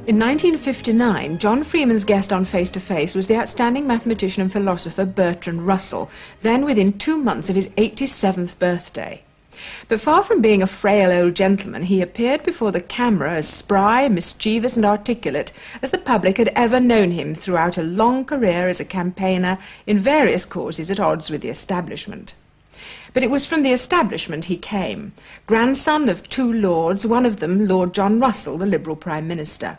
In 1959, John Freeman's guest on Face to Face was the outstanding mathematician and philosopher Bertrand Russell, then within 2 months of his 87th birthday. But far from being a frail old gentleman, he appeared before the camera as spry, mischievous and articulate as the public had ever known him throughout a long career as a campaigner in various causes at odds with the establishment. But it was from the establishment he came, grandson of 2 lords, one of them Lord John Russell, the Liberal Prime Minister.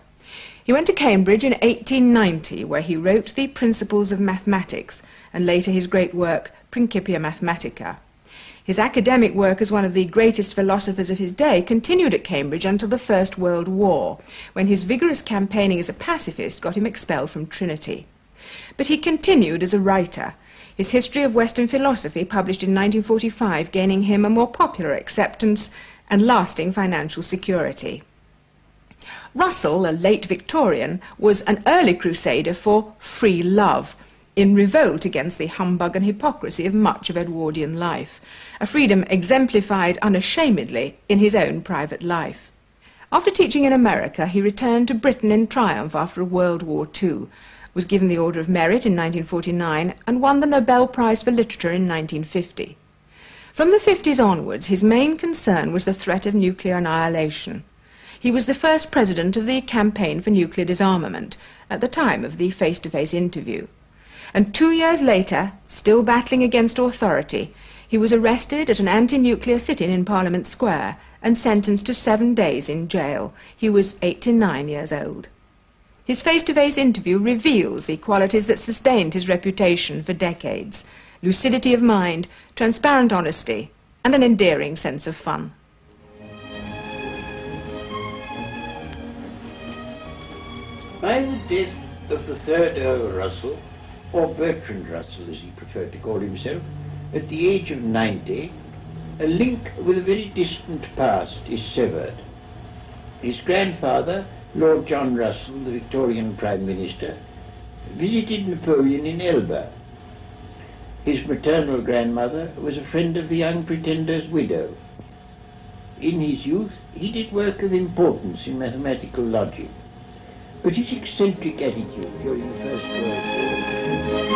He went to Cambridge in 1890, where he wrote the Principles of Mathematics, and later his great work, Principia Mathematica. His academic work as one of the greatest philosophers of his day continued at Cambridge until the First World War, when his vigorous campaigning as a pacifist got him expelled from Trinity. But he continued as a writer, his History of Western Philosophy, published in 1945, gaining him a more popular acceptance and lasting financial security. Russell, a late Victorian, was an early crusader for free love, in revolt against the humbug and hypocrisy of much of Edwardian life, a freedom exemplified unashamedly in his own private life. After teaching in America, he returned to Britain in triumph after World War II, was given the Order of Merit in 1949, and won the Nobel Prize for Literature in 1950. From the 50s onwards, his main concern was the threat of nuclear annihilation. He was the first president of the Campaign for Nuclear Disarmament at the time of the face-to-face interview. And 2 years later, still battling against authority, he was arrested at an anti-nuclear sit-in in Parliament Square and sentenced to 7 days in jail. He was 89 years old. His face-to-face interview reveals the qualities that sustained his reputation for decades: lucidity of mind, transparent honesty, and an endearing sense of fun. By the death of the 3rd Earl Russell, or Bertrand Russell as he preferred to call himself, at the age of 90, a link with a very distant past is severed. His grandfather, Lord John Russell, the Victorian Prime Minister, visited Napoleon in Elba. His maternal grandmother was a friend of the young Pretender's widow. In his youth, he did work of importance in mathematical logic, but his eccentric attitude during the First World War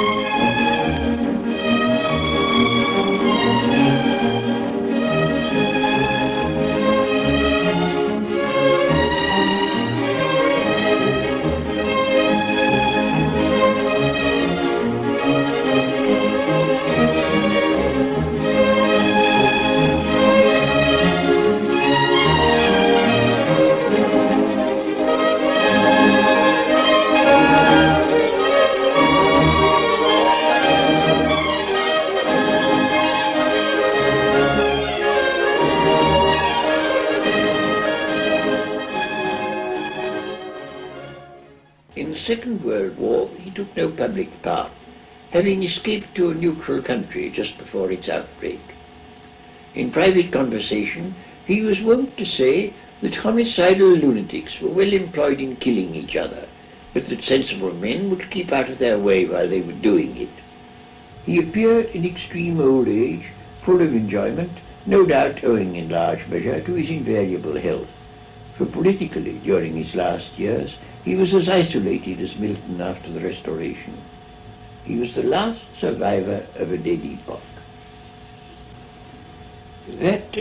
In the Second World War, he took no public part, having escaped to a neutral country just before its outbreak. In private conversation, he was wont to say that homicidal lunatics were well employed in killing each other, but that sensible men would keep out of their way while they were doing it. He appeared in extreme old age, full of enjoyment, no doubt owing in large measure to his invariable health, for politically, during his last years, he was as isolated as Milton after the Restoration. He was the last survivor of a dead epoch. That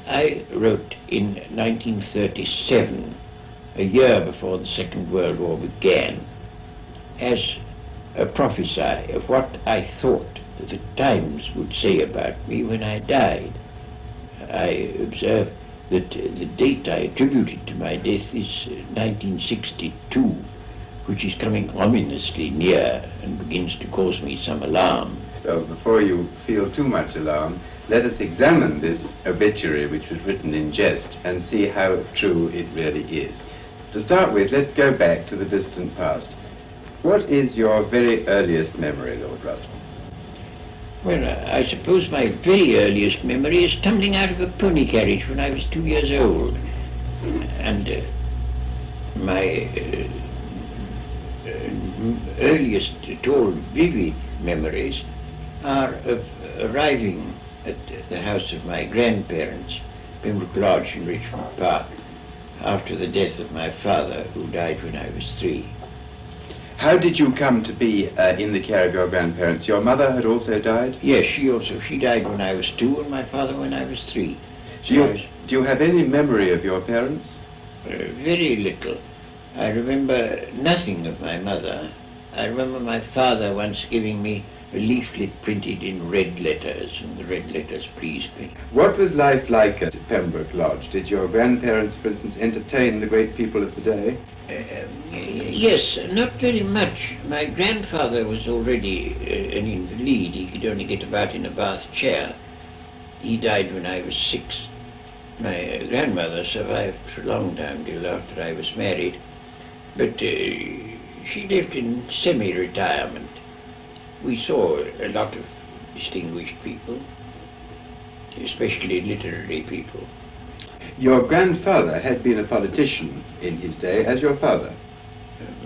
I wrote in 1937, a year before the Second World War began, as a prophecy of what I thought the Times would say about me when I died. I observed that the date I attributed to my death is 1962, which is coming ominously near and begins to cause me some alarm. So before you feel too much alarm, let us examine this obituary which was written in jest and see how true it really is. To start with, let's go back to the distant past. What is your very earliest memory, Lord Russell? Well, I suppose my very earliest memory is tumbling out of a pony carriage when I was 2 years old. And my earliest at all vivid memories are of arriving at the house of my grandparents, Pembroke Lodge in Richmond Park, after the death of my father, who died when I was 3. How did you come to be in the care of your grandparents? Your mother had also died? Yes, she died when I was 2 and my father when I was 3. Do you have any memory of your parents? Very little. I remember nothing of my mother. I remember my father once giving me a leaflet printed in red letters, and the red letters pleased me. What was life like at Pembroke Lodge? Did your grandparents, for instance, entertain the great people of the day? Yes, not very much. My grandfather was already an invalid. He could only get about in a bath chair. He died when I was 6. My grandmother survived for a long time, till after I was married. But she lived in semi-retirement. We saw a lot of distinguished people, especially literary people. Your grandfather had been a politician in his day, as your father.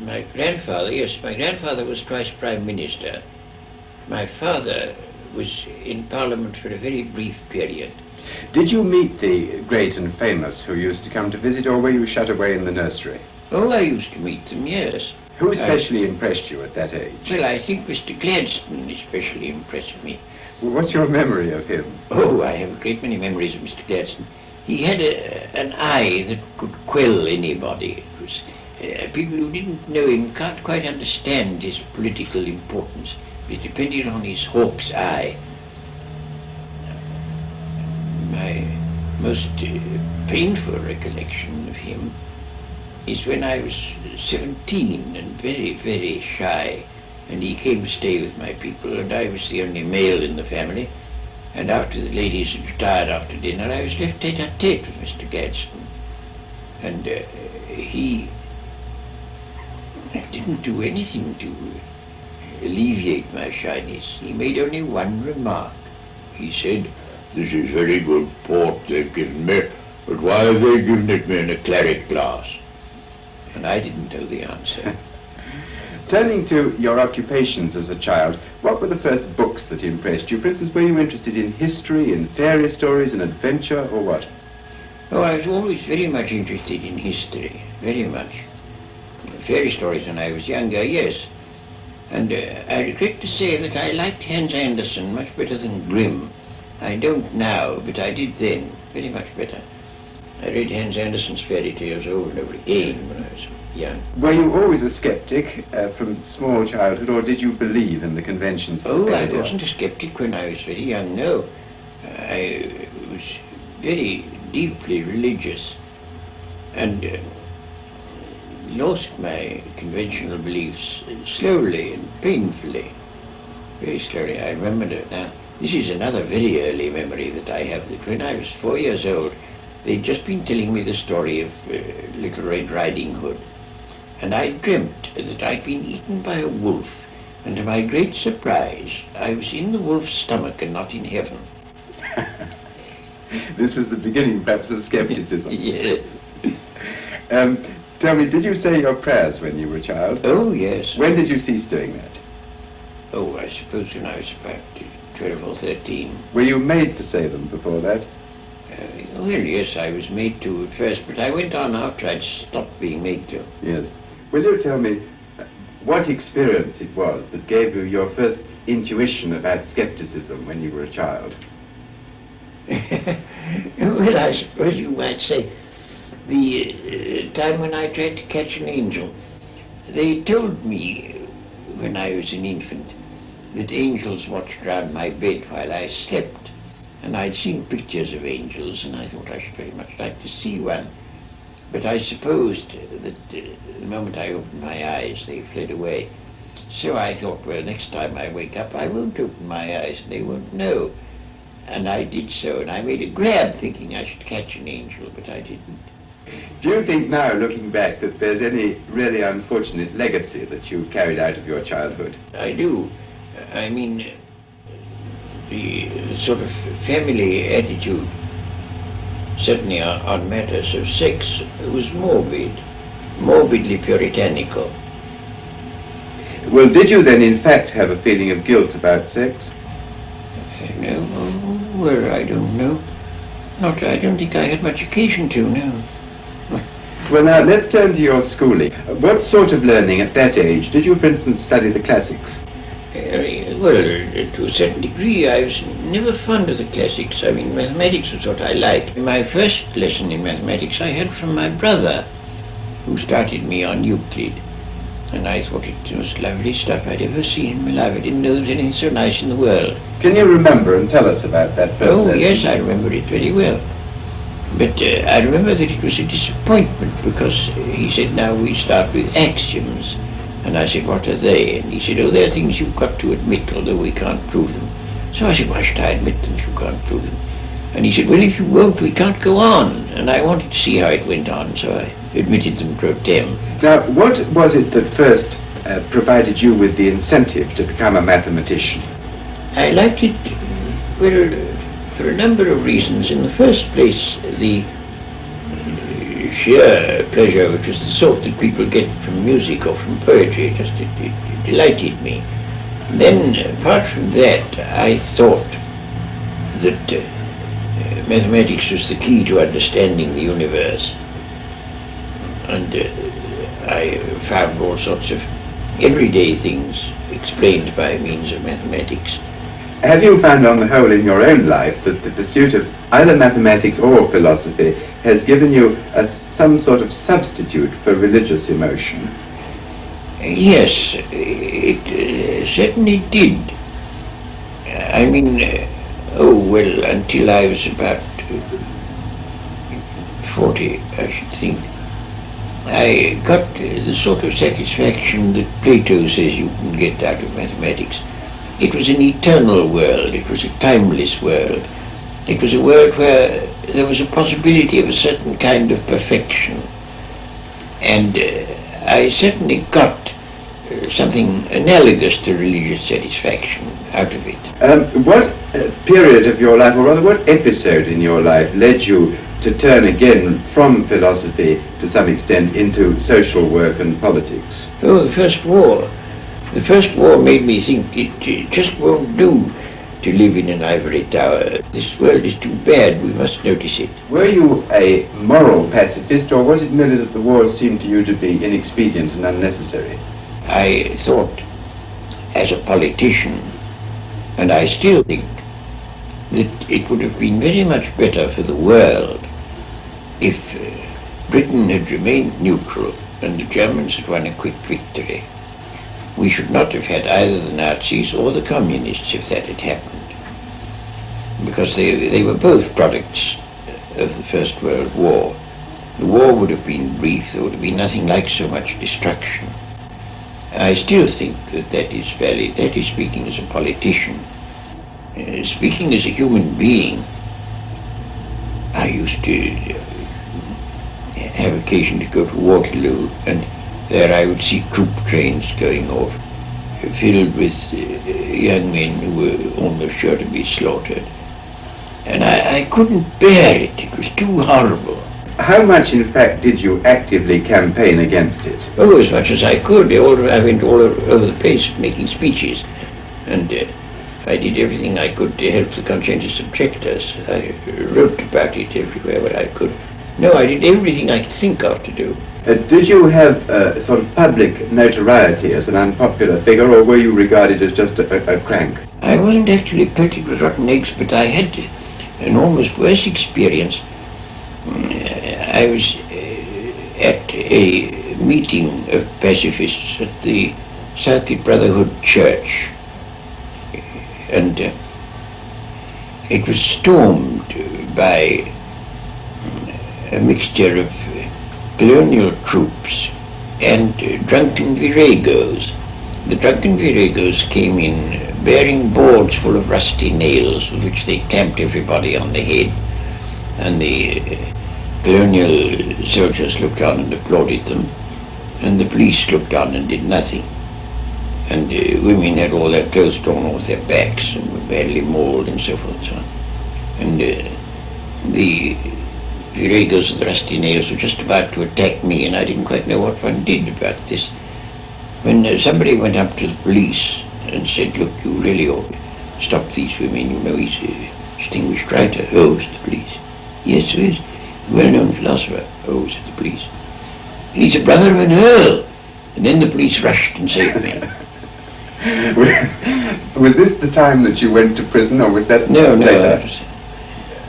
My grandfather, yes, my grandfather was twice Prime Minister. My father was in Parliament for a very brief period. Did you meet the great and famous who used to come to visit, or were you shut away in the nursery? Oh, I used to meet them, yes. Who especially impressed you at that age? Well, I think Mr. Gladstone especially impressed me. Well, what's your memory of him? Oh, I have a great many memories of Mr. Gladstone. He had an eye that could quell anybody. It was, people who didn't know him can't quite understand his political importance. It depended on his hawk's eye. My most painful recollection of him is when I was 17 and very, very shy, and he came to stay with my people, and I was the only male in the family. And after the ladies had retired after dinner, I was left tete-a-tete with Mr. Gladstone. And he didn't do anything to alleviate my shyness. He made only one remark. He said, "This is very good port they've given me, but why have they given it me in a claret glass?" And I didn't know the answer. Turning to your occupations as a child, what were the first books that impressed you? For instance, were you interested in history, in fairy stories, in adventure, or what? Oh, I was always very much interested in history, very much. Fairy stories when I was younger, yes. And I regret to say that I liked Hans Andersen much better than Grimm. I don't now, but I did then, very much better. I read Hans Andersen's fairy tales over and over again when I was young. Were you always a skeptic from small childhood, or did you believe in the conventions? Oh, I wasn't a skeptic when I was very young, no. I was very deeply religious and lost my conventional beliefs slowly and painfully, very slowly. I remember it now. This is another very early memory that I have, that when I was 4 years old, they'd just been telling me the story of Little Red Riding Hood. And I dreamt that I'd been eaten by a wolf, and to my great surprise, I was in the wolf's stomach and not in heaven. This was the beginning, perhaps, of skepticism. Yes. Tell me, did you say your prayers when you were a child? Oh, yes. When did you cease doing that? Oh, I suppose when I was about 12 or 13. Were you made to say them before that? Well, yes, I was made to at first, but I went on after I'd stopped being made to. Yes. Will you tell me what experience it was that gave you your first intuition about skepticism when you were a child? Well, I suppose you might say the time when I tried to catch an angel. They told me when I was an infant that angels watched round my bed while I slept. And I'd seen pictures of angels, and I thought I should very much like to see one. But I supposed that the moment I opened my eyes, they fled away. So I thought, well, next time I wake up, I won't open my eyes, and they won't know. And I did so, and I made a grab thinking I should catch an angel, but I didn't. Do you think now, looking back, that there's any really unfortunate legacy that you've carried out of your childhood? I do. I mean, the sort of family attitude, certainly on matters of sex, was morbidly puritanical. Well, did you then in fact have a feeling of guilt about sex? No, well, I don't know. I don't think I had much occasion to, no. Well, now, let's turn to your schooling. What sort of learning at that age? Did you, for instance, study the classics? Well, to a certain degree, I was never fond of the classics. I mean, mathematics was what I liked. My first lesson in mathematics I had from my brother, who started me on Euclid. And I thought it was lovely stuff I'd ever seen in my life. I didn't know there was anything so nice in the world. Can you remember and tell us about that first lesson? Yes, I remember it very well. But I remember that it was a disappointment because he said, now we start with axioms. And I said, what are they? And he said, oh, they're things you've got to admit, although we can't prove them. So I said, why should I admit them if you can't prove them? And he said, well, if you won't, we can't go on. And I wanted to see how it went on, so I admitted them pro tem. Now, what was it that first provided you with the incentive to become a mathematician? I liked it, well, for a number of reasons. In the first place, the sheer pleasure, which was the sort that people get from music or from poetry, it delighted me. Then, apart from that, I thought that mathematics was the key to understanding the universe. And I found all sorts of everyday things explained by means of mathematics. Have you found on the whole in your own life that the pursuit of either mathematics or philosophy has given you some sort of substitute for religious emotion? Yes, it certainly did. I mean, until I was about 40, I should think, I got the sort of satisfaction that Plato says you can get out of mathematics. It was an eternal world, it was a timeless world. It was a world where there was a possibility of a certain kind of perfection. And I certainly got something analogous to religious satisfaction out of it. What period of your life, or rather what episode in your life, led you to turn again from philosophy to some extent into social work and politics? Oh, the First War. The First War made me think it just won't do to live in an ivory tower. This world is too bad, we must notice it. Were you a moral pacifist, or was it merely that the wars seemed to you to be inexpedient and unnecessary? I thought, as a politician, and I still think, that it would have been very much better for the world if Britain had remained neutral and the Germans had won a quick victory. We should not have had either the Nazis or the Communists if that had happened, because they were both products of the First World War. The war would have been brief, there would have been nothing like so much destruction. I still think that is valid. That is speaking as a politician. Speaking as a human being, I used to have occasion to go to Waterloo, and there I would see troop trains going off, filled with young men who were almost sure to be slaughtered. And I couldn't bear it. It was too horrible. How much, in fact, did you actively campaign against it? Oh, as much as I could. I went all over the place making speeches, and I did everything I could to help the conscientious objectors. I wrote about it everywhere where I could. No, I did everything I could think of to do. Did you have sort of public notoriety as an unpopular figure, or were you regarded as just a crank? I wasn't actually pelted with rotten eggs, but I had an almost worse experience. I was at a meeting of pacifists at the Circuit Brotherhood Church, and it was stormed by a mixture of colonial troops and drunken viragos. The drunken viragos came in bearing boards full of rusty nails with which they clamped everybody on the head, and the colonial soldiers looked on and applauded them, and the police looked on and did nothing. And women had all their clothes torn off their backs and were badly mauled and so forth and so on. And the viragos of the rusty nails were just about to attack me, and I didn't quite know what one did about this, when somebody went up to the police and said, look, you really ought to stop these women, you know, he's a distinguished writer. Oh, said the police. Yes, so he's a well-known philosopher. Oh, said the police. and he's a brother of an earl. And then the police rushed and saved me. Was this the time that you went to prison, or was that No, later?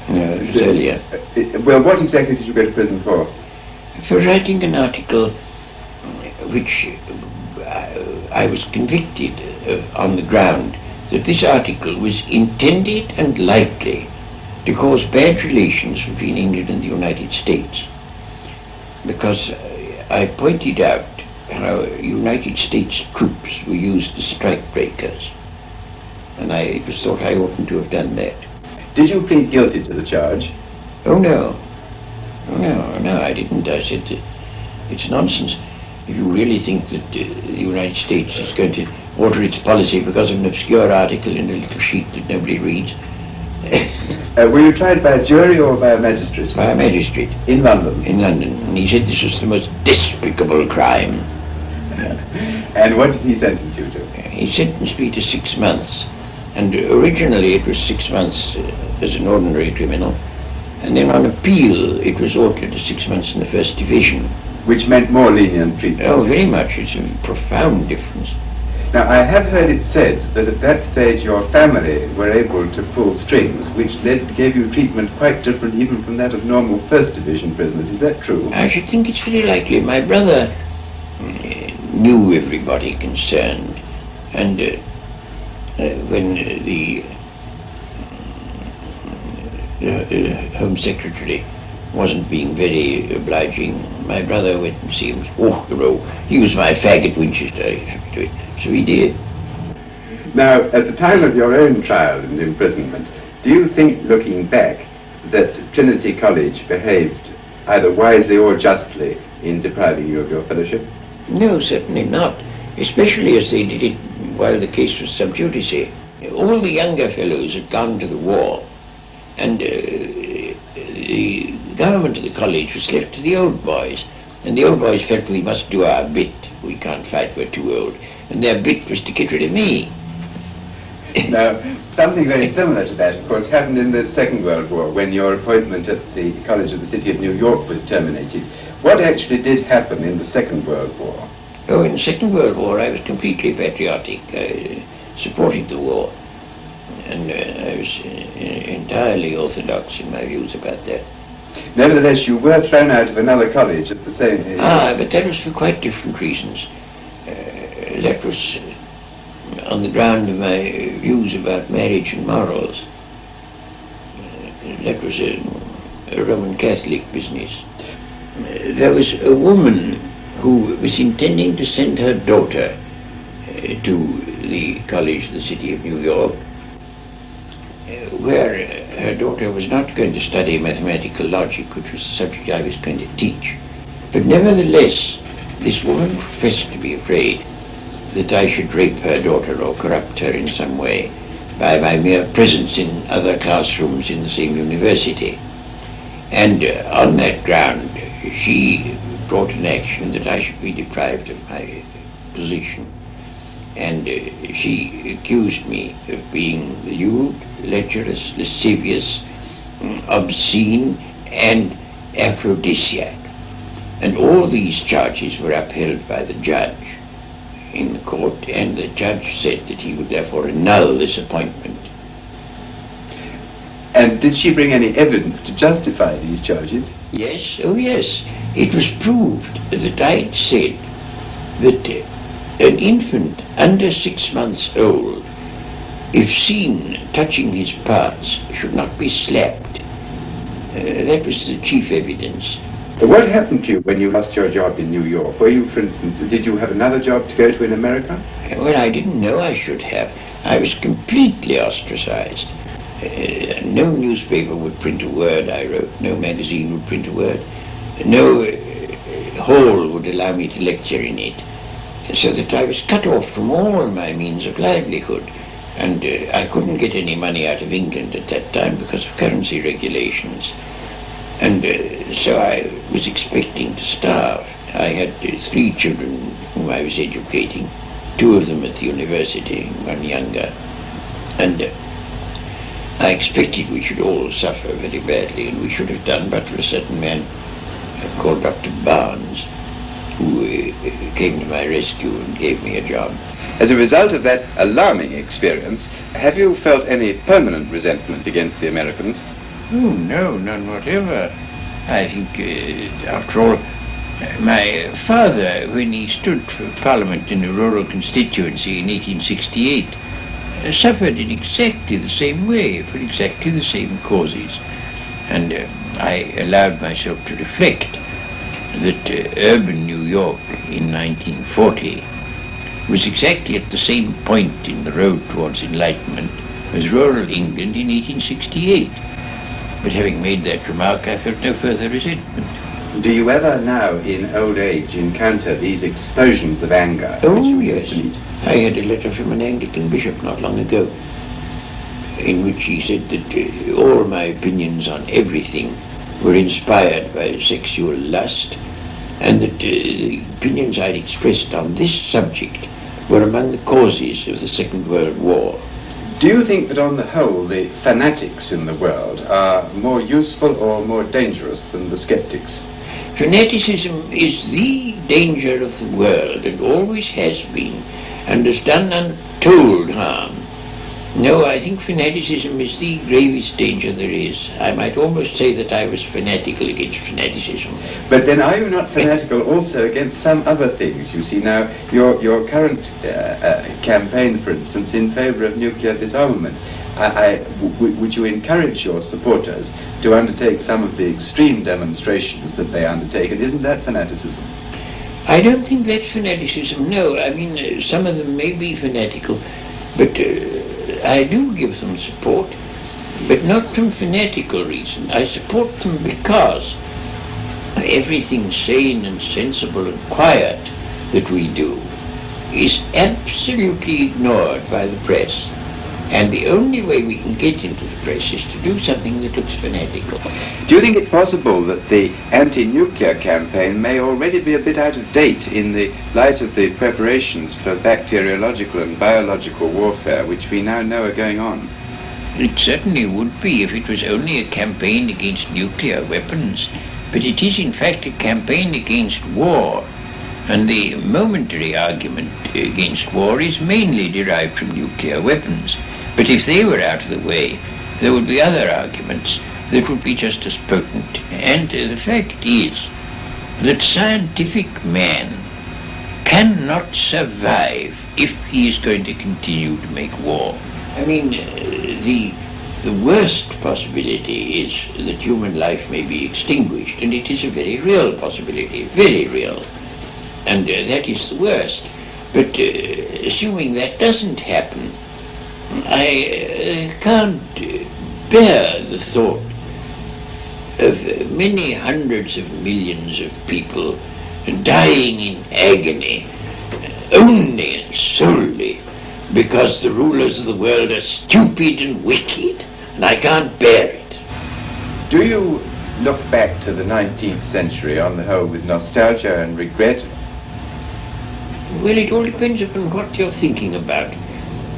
It was earlier. Well, what exactly did you go to prison for? For writing an article which I was convicted on the ground that this article was intended and likely to cause bad relations between England and the United States, because I pointed out how United States troops were used as strikebreakers, and it was thought I oughtn't to have done that. Did you plead guilty to the charge? Oh no, I didn't. I said it's nonsense. If you really think that the United States is going to alter its policy because of an obscure article in a little sheet that nobody reads. Were you tried by a jury or by a magistrate? By a magistrate. In London? In London. And he said this was the most despicable crime. And what did he sentence you to? He sentenced me to 6 months. And originally it was 6 months as an ordinary criminal. And then on appeal it was altered to 6 months in the first division. Which meant more lenient treatment? Oh, very much. It's a profound difference. Now, I have heard it said that at that stage your family were able to pull strings, which gave you treatment quite different even from that of normal First Division prisoners. Is that true? I should think it's very likely. My brother knew everybody concerned, and when the Home Secretary wasn't being very obliging, my brother went and see him. Oh, he was my fag at Winchester, so he did. Now, at the time of your own trial and imprisonment, do you think, looking back, that Trinity College behaved either wisely or justly in depriving you of your fellowship? No, certainly not, especially as they did it while the case was sub judice. All the younger fellows had gone to the war, and the government of the college was left to the old boys, and the old boys felt we must do our bit. We can't fight, we're too old. And their bit was to get rid of me. Now, something very similar to that, of course, happened in the Second World War, when your appointment at the College of the City of New York was terminated. What actually did happen in the Second World War? Oh, in the Second World War I was completely patriotic. I supported the war, and I was entirely orthodox in my views about that. Nevertheless, you were thrown out of another college at the same age. But that was for quite different reasons. That was on the ground of my views about marriage and morals. That was a Roman Catholic business. There was a woman who was intending to send her daughter to the College of the City of New York, where her daughter was not going to study mathematical logic, which was the subject I was going to teach. But nevertheless, this woman professed to be afraid that I should rape her daughter or corrupt her in some way by my mere presence in other classrooms in the same university. And on that ground, she brought an action that I should be deprived of my position. And she accused me of being lewd, lecherous, lascivious, obscene, and aphrodisiac. And all these charges were upheld by the judge in the court, and the judge said that he would therefore annul this appointment. And did she bring any evidence to justify these charges? Yes, oh yes. It was proved that I had said that an infant under 6 months old, if seen touching his parts, should not be slapped. That was the chief evidence. What happened to you when you lost your job in New York? Were you, for instance, did you have another job to go to in America? Well, I didn't know I should have. I was completely ostracized. No newspaper would print a word I wrote. No magazine would print a word. No hall would allow me to lecture in it. So that I was cut off from all my means of livelihood. And I couldn't get any money out of England at that time because of currency regulations. And so I was expecting to starve. I had 3 children whom I was educating, 2 of them at the university, 1 younger. And I expected we should all suffer very badly, and we should have done but for a certain man called Dr. Barnes, who came to my rescue and gave me a job. As a result of that alarming experience, have you felt any permanent resentment against the Americans? Oh, no, none whatever. I think, after all, my father, when he stood for Parliament in a rural constituency in 1868, suffered in exactly the same way, for exactly the same causes. And I allowed myself to reflect that urban New York in 1940 was exactly at the same point in the road towards enlightenment as rural England in 1868. But having made that remark, I felt no further resentment. Do you ever now, in old age, encounter these explosions of anger? Oh, yes. I had a letter from an Anglican bishop not long ago, in which he said that all my opinions on everything were inspired by sexual lust, and that the opinions I'd expressed on this subject were among the causes of the Second World War. Do you think that on the whole the fanatics in the world are more useful or more dangerous than the skeptics? Fanaticism is the danger of the world, and always has been, and has done untold harm. No, I think fanaticism is the gravest danger there is. I might almost say that I was fanatical against fanaticism. But then are you not fanatical also against some other things? You see now, your current campaign, for instance, in favour of nuclear disarmament, would you encourage your supporters to undertake some of the extreme demonstrations that they undertake, and isn't that fanaticism? I don't think that's fanaticism, no. I mean, some of them may be fanatical, but I do give them support, but not from fanatical reason. I support them because everything sane and sensible and quiet that we do is absolutely ignored by the press. And the only way we can get into the press is to do something that looks fanatical. Do you think it possible that the anti-nuclear campaign may already be a bit out of date in the light of the preparations for bacteriological and biological warfare which we now know are going on? It certainly would be if it was only a campaign against nuclear weapons. But it is in fact a campaign against war. And the momentary argument against war is mainly derived from nuclear weapons. But if they were out of the way, there would be other arguments that would be just as potent. And the fact is that scientific man cannot survive if he is going to continue to make war. I mean, the worst possibility is that human life may be extinguished, and it is a very real possibility, very real. And that is the worst. But assuming that doesn't happen, I can't bear the thought of many hundreds of millions of people dying in agony only and solely because the rulers of the world are stupid and wicked, and I can't bear it. Do you look back to the 19th century on the whole with nostalgia and regret? Well, it all depends upon what you're thinking about.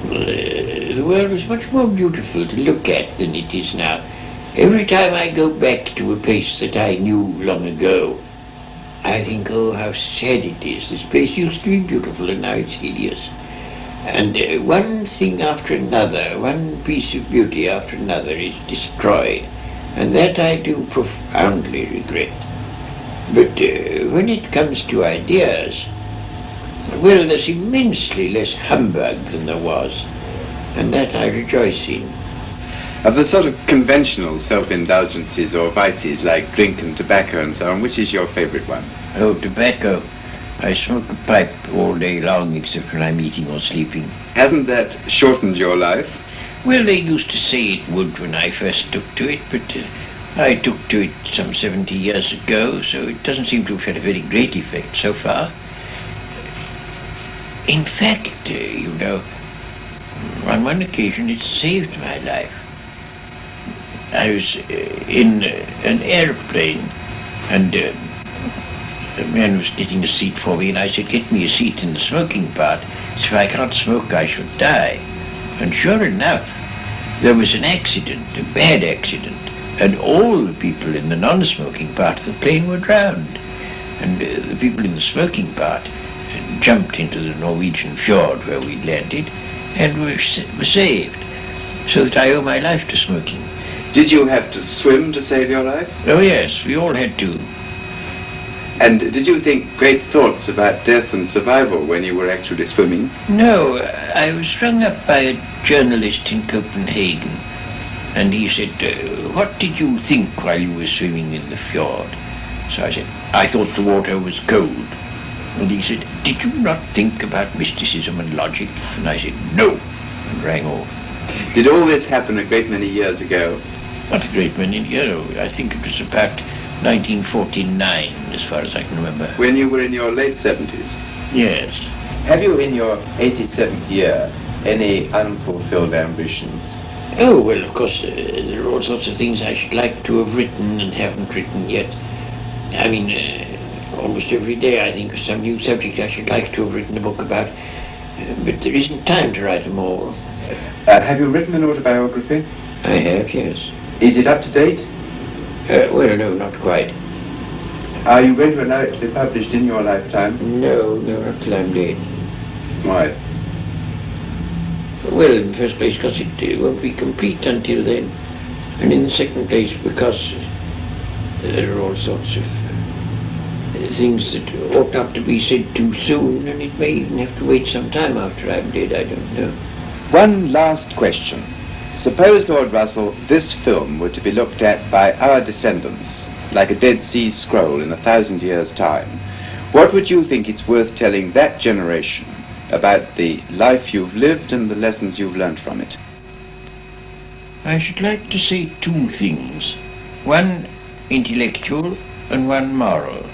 The world was much more beautiful to look at than it is now. Every time I go back to a place that I knew long ago, I think, oh, how sad it is. This place used to be beautiful and now it's hideous. And one thing after another, one piece of beauty after another is destroyed. And that I do profoundly regret. But when it comes to ideas, well, there's immensely less humbug than there was, and that I rejoice in. Of the sort of conventional self-indulgences or vices like drink and tobacco and so on, which is your favourite one? Oh, tobacco. I smoke a pipe all day long except when I'm eating or sleeping. Hasn't that shortened your life? Well, they used to say it would when I first took to it, but I took to it some 70 years ago, so it doesn't seem to have had a very great effect so far. In fact, you know, on one occasion it saved my life. I was in an airplane, and a man was getting a seat for me, and I said, get me a seat in the smoking part, so if I can't smoke I shall die. And sure enough, there was an accident, a bad accident, and all the people in the non-smoking part of the plane were drowned. and the people in the smoking part jumped into the Norwegian fjord where we'd landed and were saved, so that I owe my life to smoking. Did you have to swim to save your life? Oh yes, we all had to. And did you think great thoughts about death and survival when you were actually swimming? No, I was rung up by a journalist in Copenhagen, and he said, what did you think while you were swimming in the fjord? So I said, I thought the water was cold. And he said, did you not think about mysticism and logic? And I said, no, and rang off. Did all this happen a great many years ago? Not a great many, I think it was about 1949, as far as I can remember. When you were in your late 70s? Yes. Have you in your 87th year any unfulfilled ambitions? Oh, well, of course, there are all sorts of things I should like to have written and haven't written yet. I mean, almost every day I think of some new subject I should like to have written a book about, but there isn't time to write them all. Have you written an autobiography? I have, yes. Is it up to date? Well, no, not quite. Are you going to allow it to be published in your lifetime? No, not till I'm dead. Why? Well, in the first place, because it won't be complete until then. And in the second place, because there are all sorts of things that ought not to be said too soon, and it may even have to wait some time after I'm dead, I don't know. One last question. Suppose, Lord Russell, this film were to be looked at by our descendants, like a Dead Sea Scroll in 1,000 years' time. What would you think it's worth telling that generation about the life you've lived and the lessons you've learned from it? I should like to say two things. One intellectual and one moral.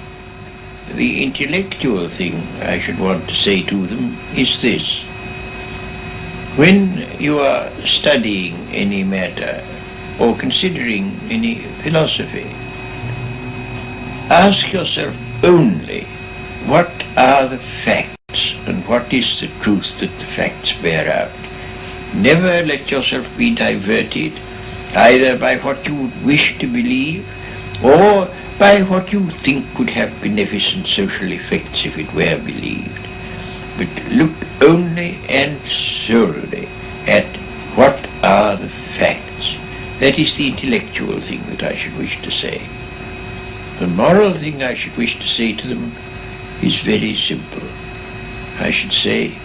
The intellectual thing I should want to say to them is this. When you are studying any matter or considering any philosophy, ask yourself only what are the facts and what is the truth that the facts bear out. Never let yourself be diverted either by what you would wish to believe or by what you think would have beneficent social effects if it were believed. But look only and solely at what are the facts. That is the intellectual thing that I should wish to say. The moral thing I should wish to say to them is very simple. I should say,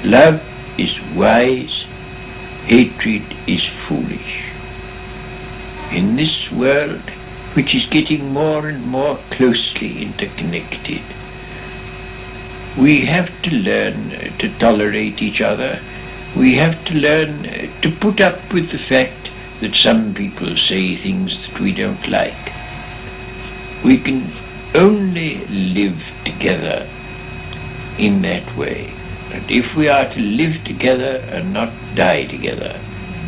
love is wise, hatred is foolish. In this world, which is getting more and more closely interconnected, we have to learn to tolerate each other. We have to learn to put up with the fact that some people say things that we don't like. We can only live together in that way. And if we are to live together and not die together,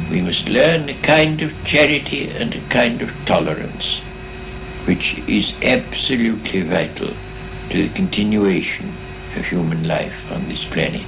we must learn a kind of charity and a kind of tolerance, which is absolutely vital to the continuation of human life on this planet.